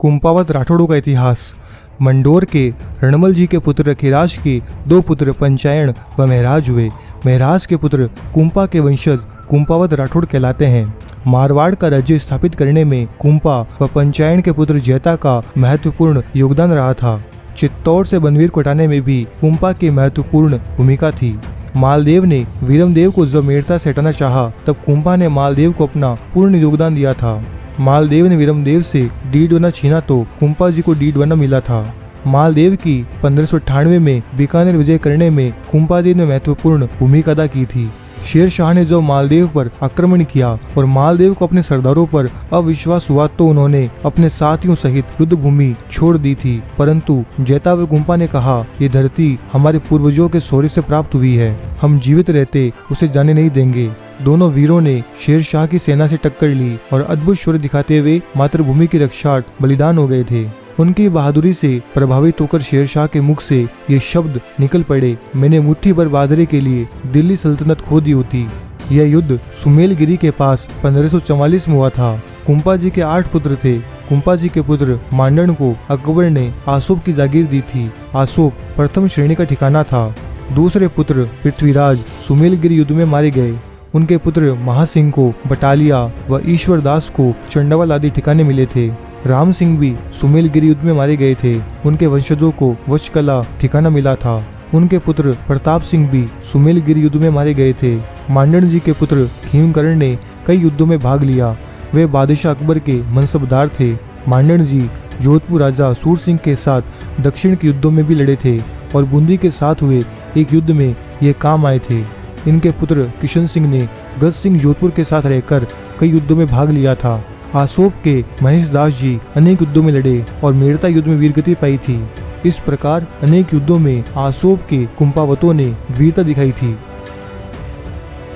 कुंपावत राठौड़ों का इतिहास। मंडोर के रणमल जी के पुत्र खिराज के 2 पुत्र पंचायण व महराज हुए। महराज के पुत्र कुंपा के वंशज कुंपावत राठौड़ कहलाते हैं। मारवाड़ का राज्य स्थापित करने में कुंपा व पंचायण के पुत्र जैता का महत्वपूर्ण योगदान रहा था। चित्तौड़ से बनवीर को हटाने में भी कुंपा की महत्वपूर्ण भूमिका थी। मालदेव ने वीरमदेव को जब मेड़ता से हटाना चाहा, तब कुंपा ने मालदेव को अपना पूर्ण योगदान दिया था। मालदेव ने वीरमदेव से डीडवाना छीना तो कुंपा जी को डीडवाना मिला था। मालदेव की 1598 में बीकानेर विजय करने में कुंपा जी ने महत्वपूर्ण भूमिका अदा की थी। शेर शाह ने जो मालदेव पर आक्रमण किया और मालदेव को अपने सरदारों पर अविश्वास हुआ तो उन्होंने अपने साथियों सहित युद्ध भूमि छोड़ दी थी। परंतु जैता व कुंपा ने कहा, ये धरती हमारे पूर्वजों के शौर्य से प्राप्त हुई है, हम जीवित रहते उसे जाने नहीं देंगे। दोनों वीरों ने शेर शाह की सेना से टक्कर ली और अद्भुत शौर्य दिखाते हुए मातृभूमि की रक्षार्थ बलिदान हो गए थे। उनकी बहादुरी से प्रभावित होकर शेर शाह के मुख से ये शब्द निकल पड़े, मैंने मुट्ठी भर बहादुरी के लिए दिल्ली सल्तनत खो दी होती। यह युद्ध सुमेलगिरी के पास 1544 में हुआ था। कुंपा जी के 8 पुत्र थे। कुंपा जी के पुत्र मांडण को अकबर ने आसोप की जागीर दी थी। आसोप प्रथम श्रेणी का ठिकाना था। दूसरे पुत्र पृथ्वीराज सुमेलगिरी युद्ध में मारे गए। उनके पुत्र महासिंह को बटालिया व ईश्वर दास को चंडावल आदि ठिकाने मिले थे। राम सिंह भी सुमेलगिरी युद्ध में मारे गए थे। उनके वंशजों को वशकला ठिकाना मिला था। उनके पुत्र प्रताप सिंह भी सुमेलगिरी युद्ध में मारे गए थे। मांडन जी के पुत्र खीमकरण ने कई युद्धों में भाग लिया। वे बादशाह अकबर के मनसबदार थे। मांडन जी जोधपुर राजा सूर सिंह के साथ दक्षिण के युद्धों में भी लड़े थे और बूंदी के साथ हुए एक युद्ध में ये काम आए थे। इनके पुत्र किशन सिंह ने गज सिंह जोधपुर के साथ रहकर कई युद्धों में भाग लिया था। आसोप के महेश दास जी अनेक युद्धों में लड़े और मेड़ता युद्ध में वीरगति पाई थी। इस प्रकार अनेक युद्धों में आसोप के कुंपावतों ने वीरता दिखाई थी।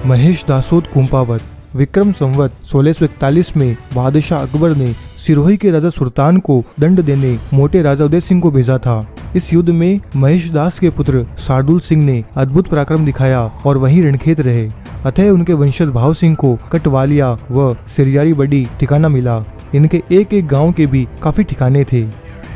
महेश दासोद कुंपावत। विक्रम संवत 1641 में बादशाह अकबर ने सिरोही के राजा सुल्तान को दंड देने मोटे राजा उदय सिंह को भेजा था। इस युद्ध में महेश दास के पुत्र शार्दुल सिंह ने अद्भुत पराक्रम दिखाया और वहीं रणखेत रहे। अतः उनके वंशज भाव सिंह को कटवालिया व सिरियारी बड़ी ठिकाना मिला। इनके एक एक गांव के भी काफी ठिकाने थे।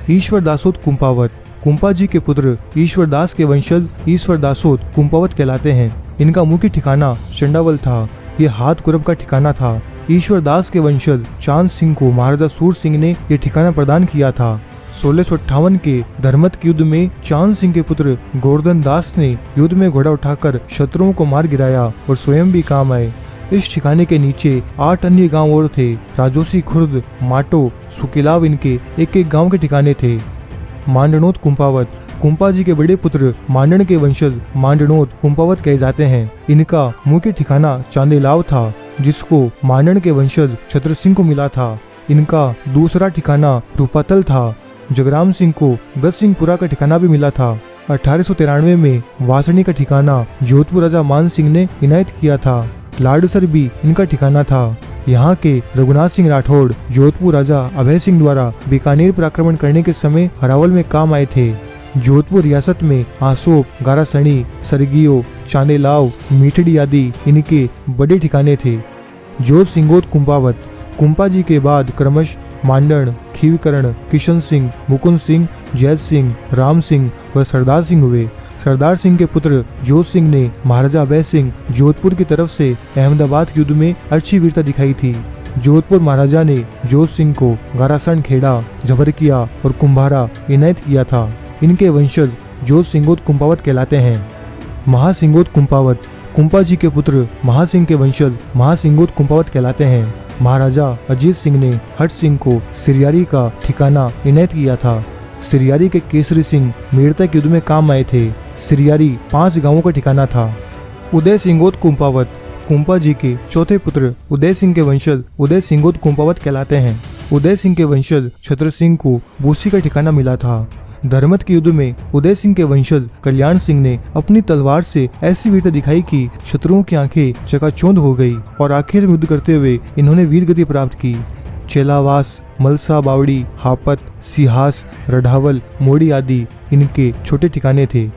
ईश्वर दासोद कुंपावत। कुंपा जी के पुत्र ईश्वर दास के वंशज ईश्वर दासोद कुंपावत कहलाते हैं। इनका मुख्य ठिकाना चंडावल था। ये हाथ कुरब का ठिकाना था। ईश्वर दास के वंशज चांद सिंह को महाराजा सूर सिंह ने यह ठिकाना प्रदान किया था। 1658 के धर्मत के युद्ध में चांद सिंह के पुत्र गोवर्धन दास ने युद्ध में घोड़ा उठाकर शत्रुओं को मार गिराया और स्वयं भी काम आए। इस ठिकाने के नीचे 8 अन्य गांव और थे। राजोसी खुर्द, माटो, सुकिलाव इनके एक एक गांव के ठिकाने थे। मांडनोत कुंपावत। कुंपा जी के बड़े पुत्र मांडन के वंशज मांडनोत कुंपावत कहे जाते हैं। इनका मुख्य ठिकाना चांदेलाव था, जिसको मांडन के वंशज छत्र सिंह को मिला था। इनका दूसरा ठिकाना रूपातल था। जगराम सिंह को गज सिंहपुरा का ठिकाना भी मिला था। 1893 में वासणी का ठिकाना जोधपुर राजा मान सिंह ने इनायत किया था। लाडसर भी इनका ठिकाना था। यहाँ के रघुनाथ सिंह राठौड़ जोधपुर राजा अभय सिंह द्वारा बीकानेर पर आक्रमण करने के समय हरावल में काम आए थे। जोधपुर रियासत में आसोप, गारासणी, सरगियो, चांदेलाव, मीठड़ी आदि इनके बड़े ठिकाने थे। जोध सिंगोत कुंपावत। कुंपा जी के बाद क्रमश मांडन, खीवकरण, किशन सिंह, मुकुंद सिंह, जैद सिंह, राम सिंह व सरदार सिंह हुए। सरदार सिंह के पुत्र जोध सिंह ने महाराजा अभय सिंह जोधपुर की तरफ से अहमदाबाद के युद्ध में अच्छी वीरता दिखाई थी। जोधपुर महाराजा ने जोध सिंह को गारासन खेड़ा, झबरकिया और कुंभारा इनायत किया था। इनके वंशज जोध सिंगोत कुंपावत कहलाते हैं। महासिंगोत कुंपावत। कुंपा जी के पुत्र महासिंह के वंशज महासिंगोत कुंपावत कहलाते हैं। महाराजा अजीत सिंह ने हट सिंह को सिरियारी का ठिकाना इनायत किया था। सिरियारी के केसरी सिंह मेड़ता के युद्ध में काम आए थे। सिरियारी 5 गांवों का ठिकाना था। उदय सिंगोत कुंपावत। कुंपा जी के चौथे पुत्र उदय सिंह के वंशज उदय सिंगोत कुंपावत कहलाते हैं। उदय सिंह के वंशज छत्र सिंह को बूसी का ठिकाना मिला था। धर्मत के युद्ध में उदय सिंह के वंशज कल्याण सिंह ने अपनी तलवार से ऐसी वीरता दिखाई कि शत्रुओं की आंखें चकाचौंध हो गई और आखिर में युद्ध करते हुए इन्होंने वीरगति प्राप्त की। चेलावास, मलसा बावड़ी, हापत, सिहास, रढ़ावल, मोड़ी आदि इनके छोटे ठिकाने थे।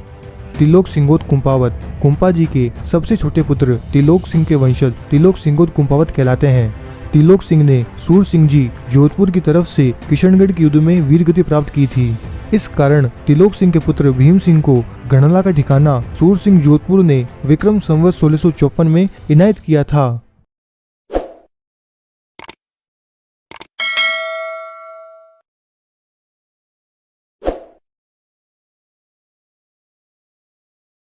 तिलोक सिंगोत कुंपावत। कुंपा जी के सबसे छोटे पुत्र तिलोक सिंह के वंशज तिलोक सिंगोत कुंपावत कहलाते हैं। तिलोक सिंह ने सूर सिंह जी जोधपुर की तरफ से किशनगढ़ के युद्ध में वीर गति प्राप्त की थी। इस कारण तिलोक सिंह के पुत्र भीम सिंह को गढ़नला का ठिकाना सूर सिंह जोधपुर ने विक्रम संवत 1654 में इनायत किया था।